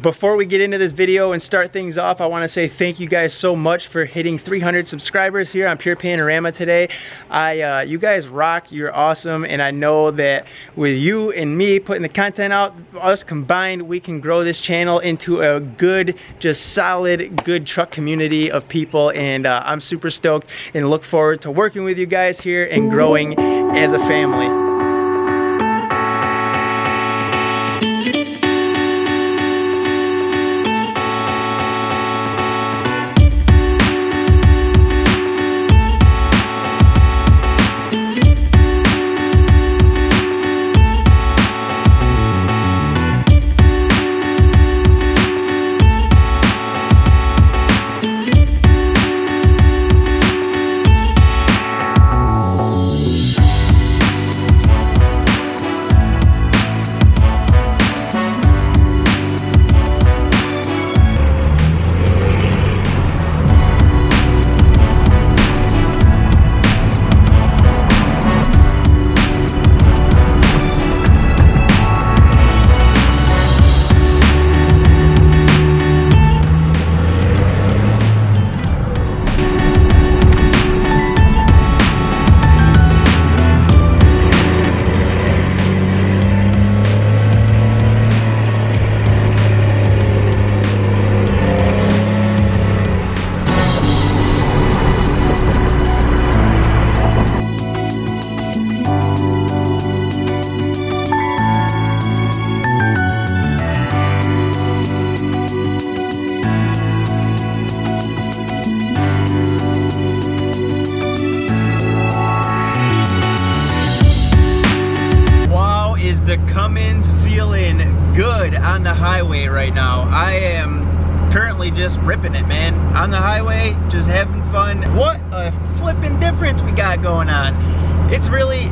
Before we get into this video and start things off, I want to say thank you guys so much for hitting 300 subscribers here on Pure Panorama today. You guys rock, you're awesome, and I know that with you and me putting the content out, us combined, we can grow this channel into a good, just solid, good truck community of people, and I'm super stoked and look forward to working with you guys here and growing as a family. The Cummins feeling good on the highway right now. I am currently just ripping it, man. On the highway, just having fun. What a flipping difference we got going on. It's really,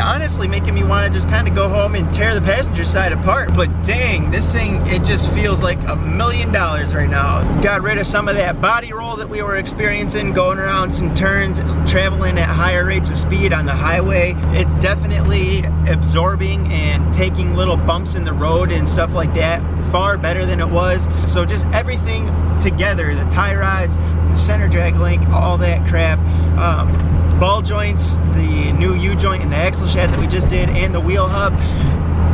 honestly, making me want to just kind of go home and tear the passenger side apart. But dang, this thing, it just feels like $1 million right now. Got rid of some of that body roll that we were experiencing, going around some turns, traveling at higher rates of speed on the highway. It's definitely absorbing and taking little bumps in the road and stuff like that far better than it was. So just everything together, the tie rods, the center drag link, all that crap, ball joints, the new U-joint and the axle shaft that we just did, and the wheel hub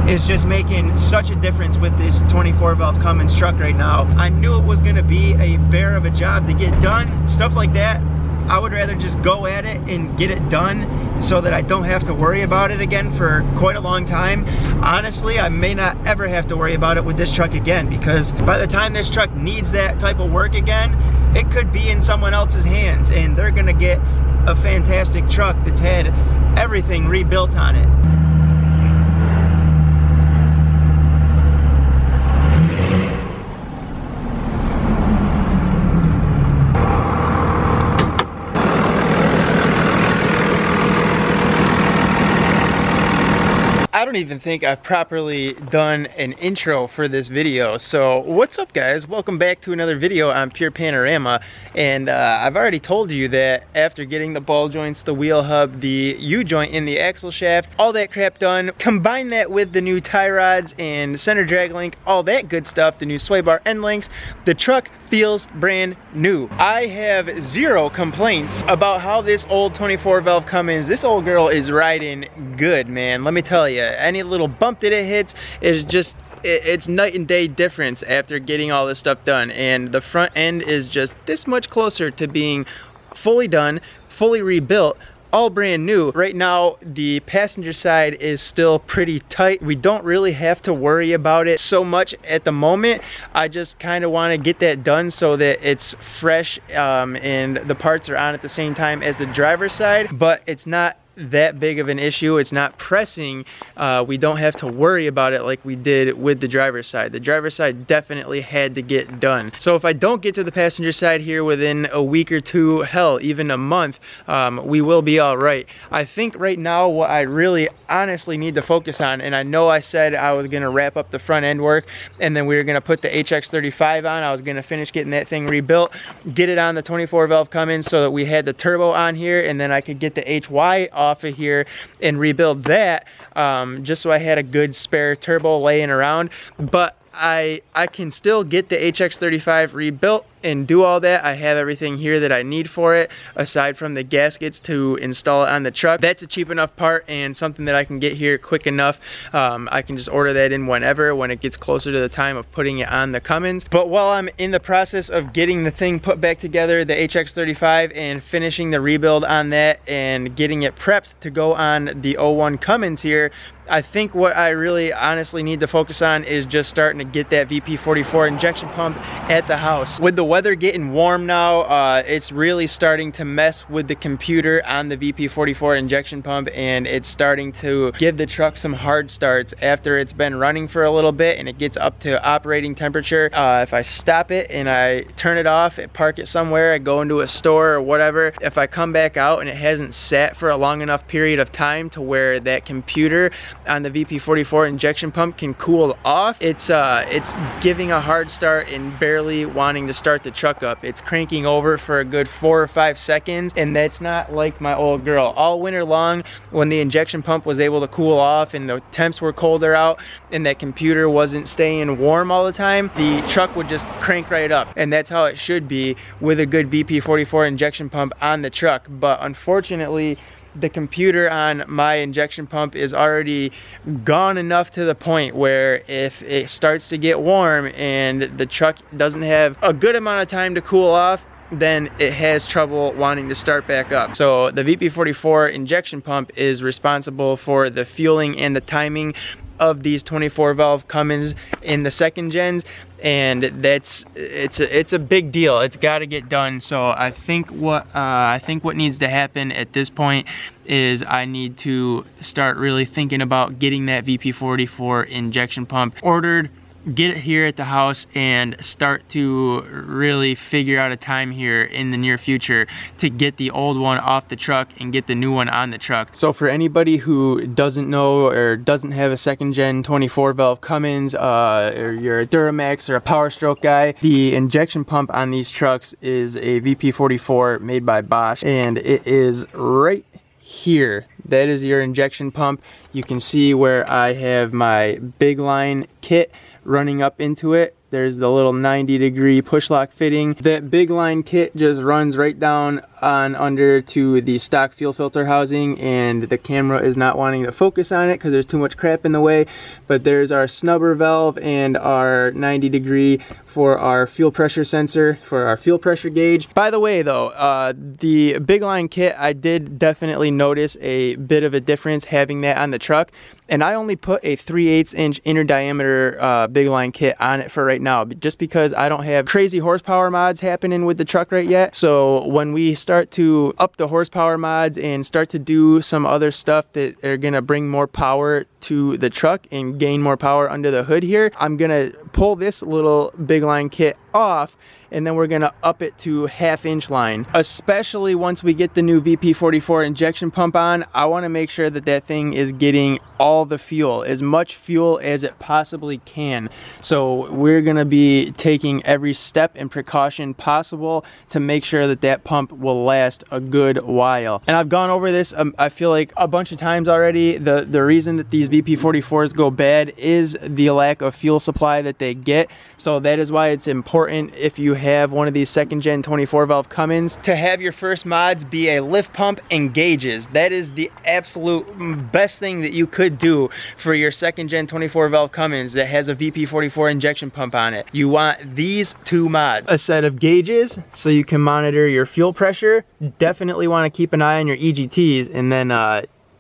is just making such a difference with this 24 valve Cummins truck right now. I knew it was gonna be a bear of a job to get done. Stuff like that, I would rather just go at it and get it done so that I don't have to worry about it again for quite a long time. Honestly, I may not ever have to worry about it with this truck again, because by the time this truck needs that type of work again, it could be in someone else's hands and they're gonna get a fantastic truck that's had everything rebuilt on it. I don't even think I've properly done an intro for this video. So what's up, guys? Welcome back to another video on Pure Panorama. And I've already told you that after getting the ball joints, the wheel hub, the U-joint in the axle shaft, all that crap done, combine that with the new tie rods and center drag link, all that good stuff, the new sway bar end links, the truck feels brand new. I have zero complaints about how this old 24 valve Cummins, this old girl is riding good, man. Let me tell you, any little bump that it hits is just, it's night and day difference after getting all this stuff done. And the front end is just this much closer to being fully done, fully rebuilt, all brand new. Right now, the passenger side is still pretty tight. We don't really have to worry about it so much at the moment. I just kind of want to get that done so that it's fresh and the parts are on at the same time as the driver's side, but it's not that big of an issue. It's not pressing. We don't have to worry about it like we did with the driver's side. The driver's side definitely had to get done. So if I don't get to the passenger side here within a week or two, hell, even a month, we will be all right. I think right now what I really honestly need to focus on, and I know I said I was gonna wrap up the front end work and then we were gonna put the HX35 on. I was gonna finish getting that thing rebuilt, get it on the 24 valve Cummins so that we had the turbo on here, and then I could get the HY off of here and rebuild that, just so I had a good spare turbo laying around. But I can still get the HX35 rebuilt and do all that. I have everything here that I need for it, aside from the gaskets to install it on the truck. That's a cheap enough part and something that I can get here quick enough. I can just order that in whenever, when it gets closer to the time of putting it on the Cummins. But while I'm in the process of getting the thing put back together, the HX35, and finishing the rebuild on that and getting it prepped to go on the 01 Cummins here, I think what I really honestly need to focus on is just starting to get that VP44 injection pump at the house. With the weather getting warm now, it's really starting to mess with the computer on the VP44 injection pump, and it's starting to give the truck some hard starts after it's been running for a little bit and it gets up to operating temperature. If I stop it and I turn it off, park it somewhere, I go into a store or whatever, if I come back out and it hasn't sat for a long enough period of time to where that computer on the VP44 injection pump can cool off, it's giving a hard start and barely wanting to start the truck up. It's cranking over for a good 4 or 5 seconds, and that's not like my old girl. All winter long, when the injection pump was able to cool off and the temps were colder out and that computer wasn't staying warm all the time, the truck would just crank right up, and that's how it should be with a good VP44 injection pump on the truck. But unfortunately, the computer on my injection pump is already gone enough to the point where if it starts to get warm and the truck doesn't have a good amount of time to cool off, then it has trouble wanting to start back up. So the VP44 injection pump is responsible for the fueling and the timing of these 24 valve Cummins in the second gens, and it's a big deal. It's got to get done. So I think what needs to happen at this point is I need to start really thinking about getting that VP44 injection pump ordered, get it here at the house, and start to really figure out a time here in the near future to get the old one off the truck and get the new one on the truck. So for anybody who doesn't know or doesn't have a second gen 24 valve Cummins, or you're a Duramax or a Power Stroke guy, the injection pump on these trucks is a VP44 made by Bosch, and it is right here. That is your injection pump. You can see where I have my big line kit running up into it. There's the little 90-degree push lock fitting. That big line kit just runs right down on under to the stock fuel filter housing, and the camera is not wanting to focus on it because there's too much crap in the way. But there's our snubber valve and our 90-degree for our fuel pressure sensor, for our fuel pressure gauge. By the way though, the big line kit, I did definitely notice a bit of a difference having that on the truck, and I only put a 3/8 inch inner diameter big line kit on it for right now, just because I don't have crazy horsepower mods happening with the truck right yet. So when we start to up the horsepower mods and start to do some other stuff that are gonna bring more power to the truck and gain more power under the hood here, I'm gonna pull this little big line kit off, and then we're gonna up it to 1/2 inch line. Especially once we get the new VP44 injection pump on, I wanna make sure that that thing is getting all the fuel, as much fuel as it possibly can. So we're gonna be taking every step and precaution possible to make sure that that pump will last a good while. And I've gone over this, I feel like a bunch of times already. The reason that these VP44s go bad is the lack of fuel supply that they get. So that is why it's important, if you have one of these second gen 24 valve Cummins, to have your first mods be a lift pump and gauges. That is the absolute best thing that you could do for your second gen 24 valve Cummins that has a VP44 injection pump on it. You want these two mods: a set of gauges so you can monitor your fuel pressure. Definitely want to keep an eye on your EGTs, and then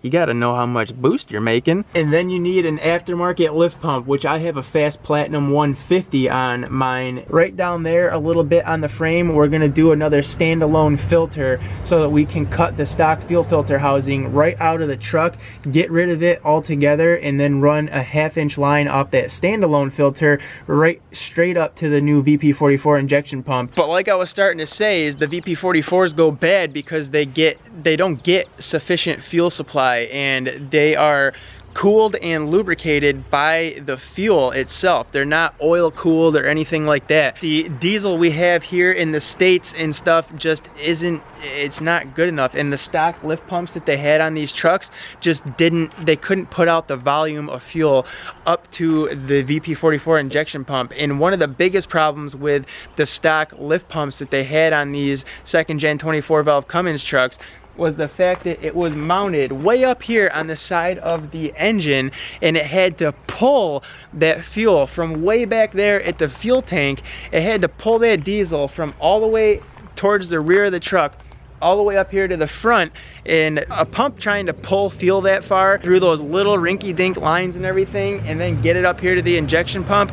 you gotta know how much boost you're making. And then you need an aftermarket lift pump, which I have a Fass Platinum 150 on mine. Right down there a little bit on the frame, we're gonna do another standalone filter so that we can cut the stock fuel filter housing right out of the truck, get rid of it altogether, and then run a 1/2 inch line off that standalone filter right straight up to the new VP44 injection pump. But like I was starting to say, is the VP44s go bad because they don't get sufficient fuel supply, and they are cooled and lubricated by the fuel itself. They're not oil cooled or anything like that. The diesel we have here in the States and stuff just isn't, it's not good enough. And the stock lift pumps that they had on these trucks just they couldn't put out the volume of fuel up to the VP44 injection pump. And one of the biggest problems with the stock lift pumps that they had on these second gen 24 valve Cummins trucks was the fact that it was mounted way up here on the side of the engine, and it had to pull that fuel from way back there at the fuel tank. It had to pull that diesel from all the way towards the rear of the truck all the way up here to the front, and a pump trying to pull fuel that far through those little rinky-dink lines and everything and then get it up here to the injection pump,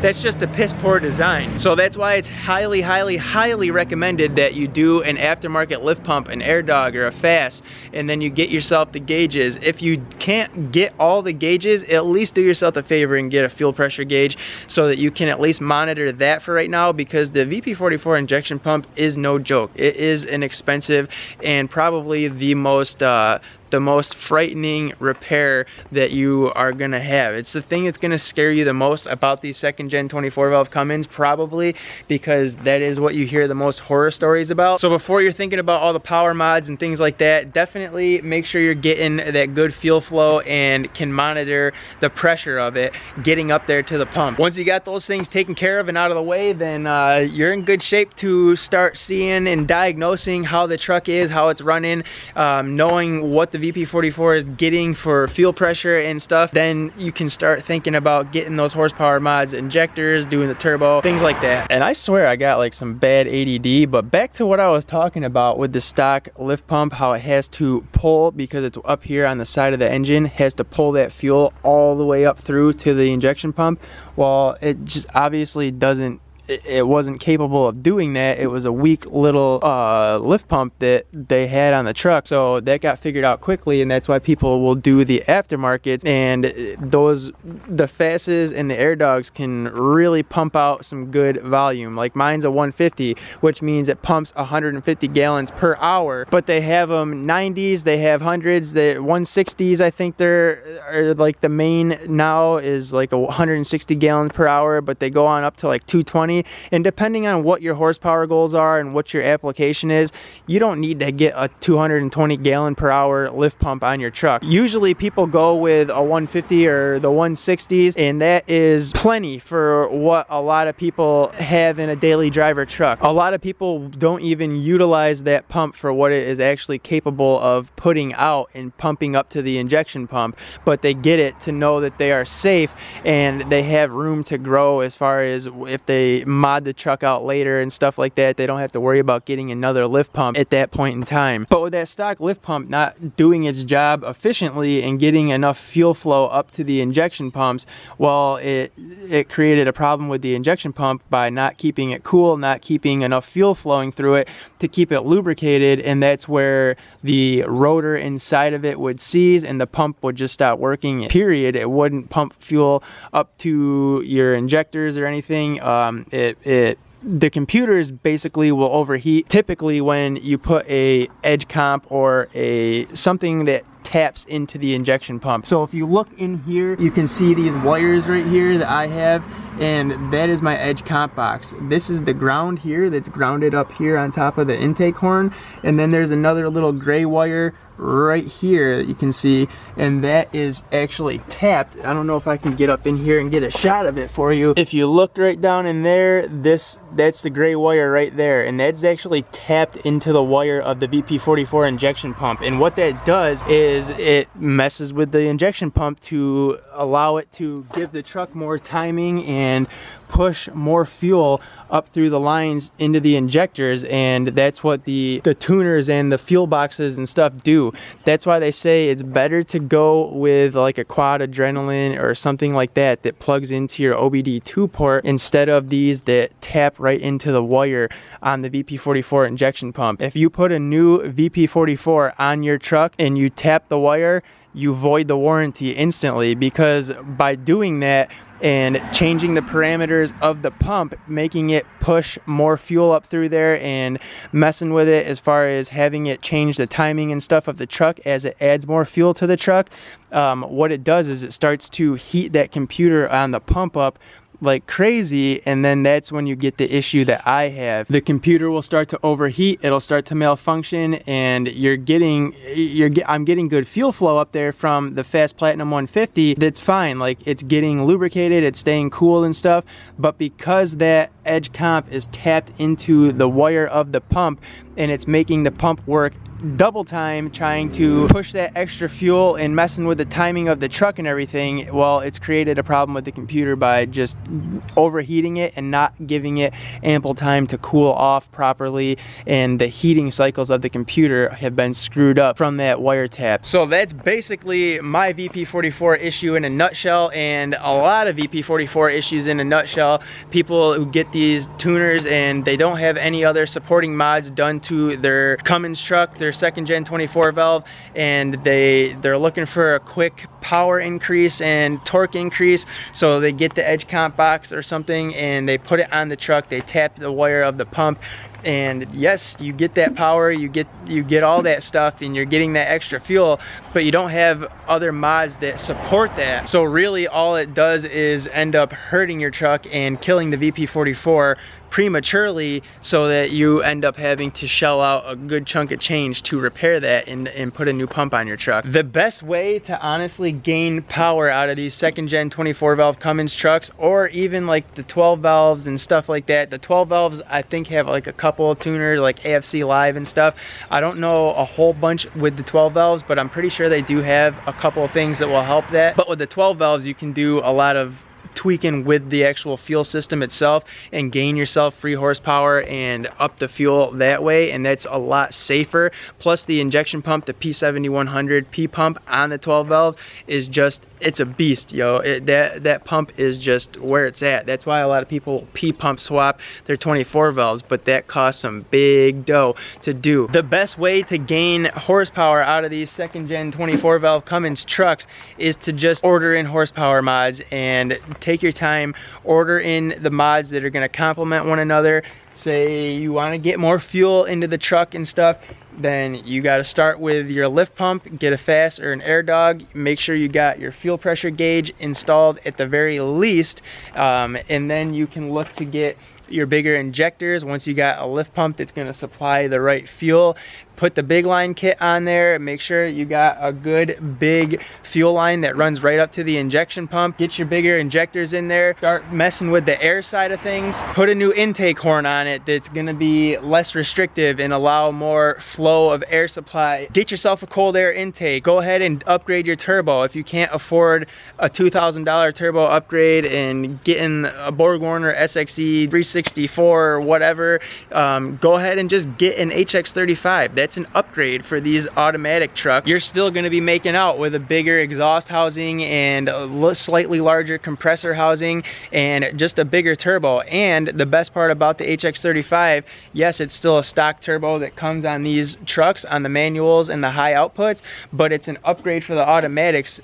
that's just a piss poor design. So that's why it's highly, highly, highly recommended that you do an aftermarket lift pump, an airdog or a fass, and then you get yourself the gauges. If you can't get all the gauges, at least do yourself a favor and get a fuel pressure gauge so that you can at least monitor that for right now, because the VP44 injection pump is no joke. It is an expensive and probably the most frightening repair that you are gonna have. It's the thing that's gonna scare you the most about these second gen 24 valve Cummins, probably, because that is what you hear the most horror stories about. So before you're thinking about all the power mods and things like that, definitely make sure you're getting that good fuel flow and can monitor the pressure of it getting up there to the pump. Once you got those things taken care of and out of the way, then you're in good shape to start seeing and diagnosing how the truck is, how it's running, knowing what the VP44 is getting for fuel pressure and stuff. Then you can start thinking about getting those horsepower mods, injectors, doing the turbo, things like that. And I swear I got like some bad ADD, but back to what I was talking about with the stock lift pump, how it has to pull, because it's up here on the side of the engine, has to pull that fuel all the way up through to the injection pump. Well, it just obviously doesn't, it wasn't capable of doing that. It was a weak little lift pump that they had on the truck, so that got figured out quickly, and that's why people will do the aftermarket. And the fasses and the airdogs can really pump out some good volume. Like mine's a 150, which means it pumps 150 gallons per hour, but they have them 90s, they have 100s, the 160s. I think are like the main now is like 160 gallons per hour, but they go on up to like 220. And depending on what your horsepower goals are and what your application is, you don't need to get a 220 gallon per hour lift pump on your truck. Usually people go with a 150 or the 160s, and that is plenty for what a lot of people have in a daily driver truck. A lot of people don't even utilize that pump for what it is actually capable of putting out and pumping up to the injection pump, but they get it to know that they are safe and they have room to grow as far as if they mod the truck out later and stuff like that. They don't have to worry about getting another lift pump at that point in time. But with that stock lift pump not doing its job efficiently and getting enough fuel flow up to the injection pumps, well, it created a problem with the injection pump by not keeping it cool, not keeping enough fuel flowing through it to keep it lubricated, and that's where the rotor inside of it would seize and the pump would just stop working, period. It wouldn't pump fuel up to your injectors or anything. The computers basically will overheat typically when you put a edge comp or something that taps into the injection pump. So if you look in here, you can see these wires right here that I have, and that is my edge comp box. This is the ground here that's grounded up here on top of the intake horn, and then there's another little gray wire right here that you can see, and that is actually tapped. I don't know if I can get up in here and get a shot of it for you. If you look right down in there, that's the gray wire right there, and that's actually tapped into the wire of the VP44 injection pump. And what that does is it messes with the injection pump to allow it to give the truck more timing and push more fuel up through the lines into the injectors, and that's what the tuners and the fuel boxes and stuff do. That's why they say it's better to go with like a quad adrenaline or something like that that plugs into your OBD2 port instead of these that tap right into the wire on the VP44 injection pump. If you put a new VP44 on your truck and you tap the wire, you void the warranty instantly, because by doing that and changing the parameters of the pump, making it push more fuel up through there and messing with it as far as having it change the timing and stuff of the truck as it adds more fuel to the truck, what it does is it starts to heat that computer on the pump up like crazy, and then that's when you get the issue that I have. The computer will start to overheat, it'll start to malfunction, and I'm getting good fuel flow up there from the Fast Platinum 150. That's fine, like it's getting lubricated, it's staying cool and stuff, but because that edge comp is tapped into the wire of the pump and it's making the pump work double time trying to push that extra fuel and messing with the timing of the truck and everything, well, it's created a problem with the computer by just overheating it and not giving it ample time to cool off properly, and the heating cycles of the computer have been screwed up from that wire tap. So that's basically my VP44 issue in a nutshell, and a lot of VP44 issues in a nutshell. People who get these tuners and they don't have any other supporting mods done to their Cummins truck, their second gen 24 valve, and they're looking for a quick power increase and torque increase, so they get the edge comp box or something and they put it on the truck, they tap the wire of the pump, and yes, you get that power, you get all that stuff, and you're getting that extra fuel, but you don't have other mods that support that. So really all it does is end up hurting your truck and killing the VP44 prematurely, so that you end up having to shell out a good chunk of change to repair that and put a new pump on your truck. The best way to honestly gain power out of these second gen 24 valve Cummins trucks, or even like the 12 valves and stuff like that, the 12 valves I think have like a couple of tuners like AFC Live and stuff. I don't know a whole bunch with the 12 valves, but I'm pretty sure they do have a couple of things that will help that. But with the 12 valves you can do a lot of tweaking with the actual fuel system itself and gain yourself free horsepower and up the fuel that way, and that's a lot safer. Plus the injection pump, the P7100 P pump on the 12 valve is just, it's a beast, yo. That pump is just where it's at. That's why a lot of people P pump swap their 24 valves, but that costs some big dough to do. The best way to gain horsepower out of these second gen 24 valve Cummins trucks is to just order in horsepower mods and take your time, order in the mods that are going to complement one another. Say you want to get more fuel into the truck and stuff, then you got to start with your lift pump, get a fass or an airdog, make sure you got your fuel pressure gauge installed at the very least, and then you can look to get your bigger injectors. Once you got a lift pump that's going to supply the right fuel, put the big line kit on there, make sure you got a good big fuel line that runs right up to the injection pump, get your bigger injectors in there, start messing with the air side of things, put a new intake horn on it that's going to be less restrictive and allow more flow of air supply. Get yourself a cold air intake, go ahead and upgrade your turbo. If you can't afford a $2,000 turbo upgrade and getting a BorgWarner SXE 364 or whatever, go ahead and just get an HX35. That's an upgrade for these automatic trucks. You're still going to be making out with a bigger exhaust housing and a slightly larger compressor housing and just a bigger turbo. And the best part about the HX35, yes, it's still a stock turbo that comes on these trucks on the manuals and the high outputs, but it's an upgrade for the automatics,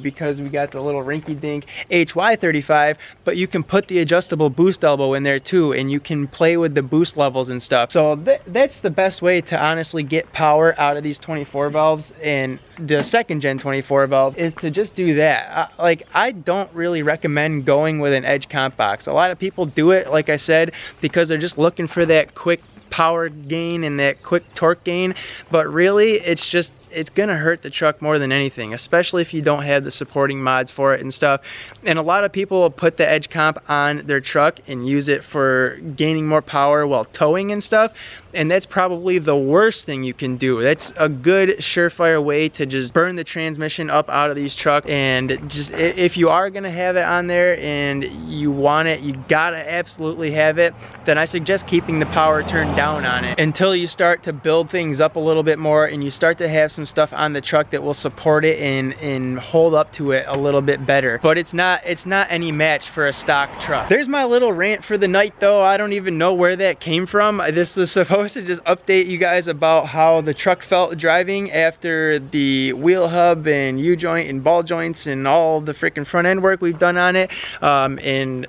because we got the little rinky-dink HY35, but you can put the adjustable boost elbow in there too, and you can play with the boost levels and stuff. So that's the best way to honestly get power out of these 24 valves and the second gen 24 valves, is to just do that. I don't really recommend going with an edge comp box. A lot of people do it, like I said, because they're just looking for that quick power gain and that quick torque gain, but really it's gonna hurt the truck more than anything, especially if you don't have the supporting mods for it and stuff. And a lot of people will put the edge comp on their truck and use it for gaining more power while towing and stuff, and that's probably the worst thing you can do. That's a good surefire way to just burn the transmission up out of these trucks. And just, if you are gonna have it on there and you want it, you gotta absolutely have it, then I suggest keeping the power turned down on it until you start to build things up a little bit more and you start to have some stuff on the truck that will support it and hold up to it a little bit better. But it's not any match for a stock truck. There's my little rant for the night though. I don't even know where that came from. This was supposed to just update you guys about how the truck felt driving after the wheel hub and U-joint and ball joints and all the freaking front end work we've done on it. And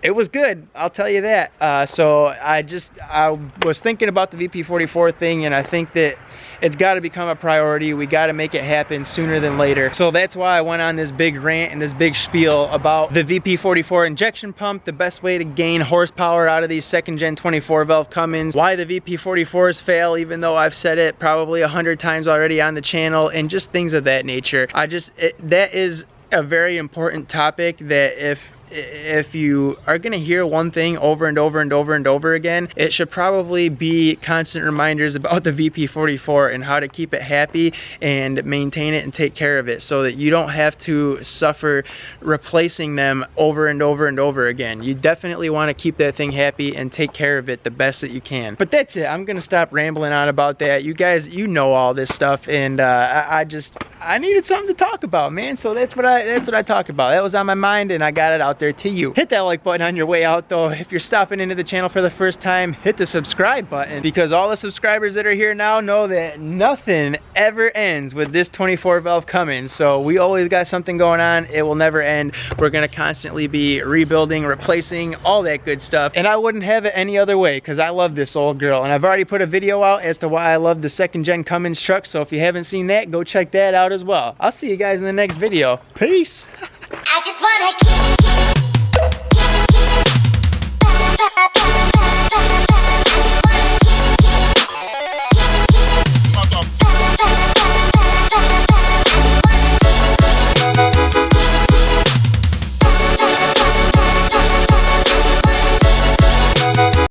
it was good, I'll tell you that. So I was thinking about the VP44 thing, and I think that it's got to become a priority. We got to make it happen sooner than later. So that's why I went on this big rant and this big spiel about the VP44 injection pump, the best way to gain horsepower out of these second gen 24 valve Cummins, why the VP44s fail, even though I've said it probably 100 times already on the channel, and just things of that nature. That is a very important topic that if you are gonna hear one thing over and over and over and over again, it should probably be constant reminders about the VP44 and how to keep it happy and maintain it and take care of it, so that you don't have to suffer replacing them over and over and over again. You definitely want to keep that thing happy and take care of it the best that you can. But that's it. I'm gonna stop rambling on about that. You guys, you know all this stuff, and I needed something to talk about, man. So that's what I talk about. That was on my mind, and I got it out there to you. Hit that like button on your way out though. If you're stopping into the channel for the first time, hit the subscribe button, because all the subscribers that are here now know that nothing ever ends with this 24 valve Cummins. So we always got something going on. It will never end. We're gonna constantly be rebuilding, replacing, all that good stuff, and I wouldn't have it any other way, because I love this old girl. And I've already put a video out as to why I love the second gen Cummins truck, so if you haven't seen that, go check that out as well. I'll see you guys in the next video. Peace. I just wanna keep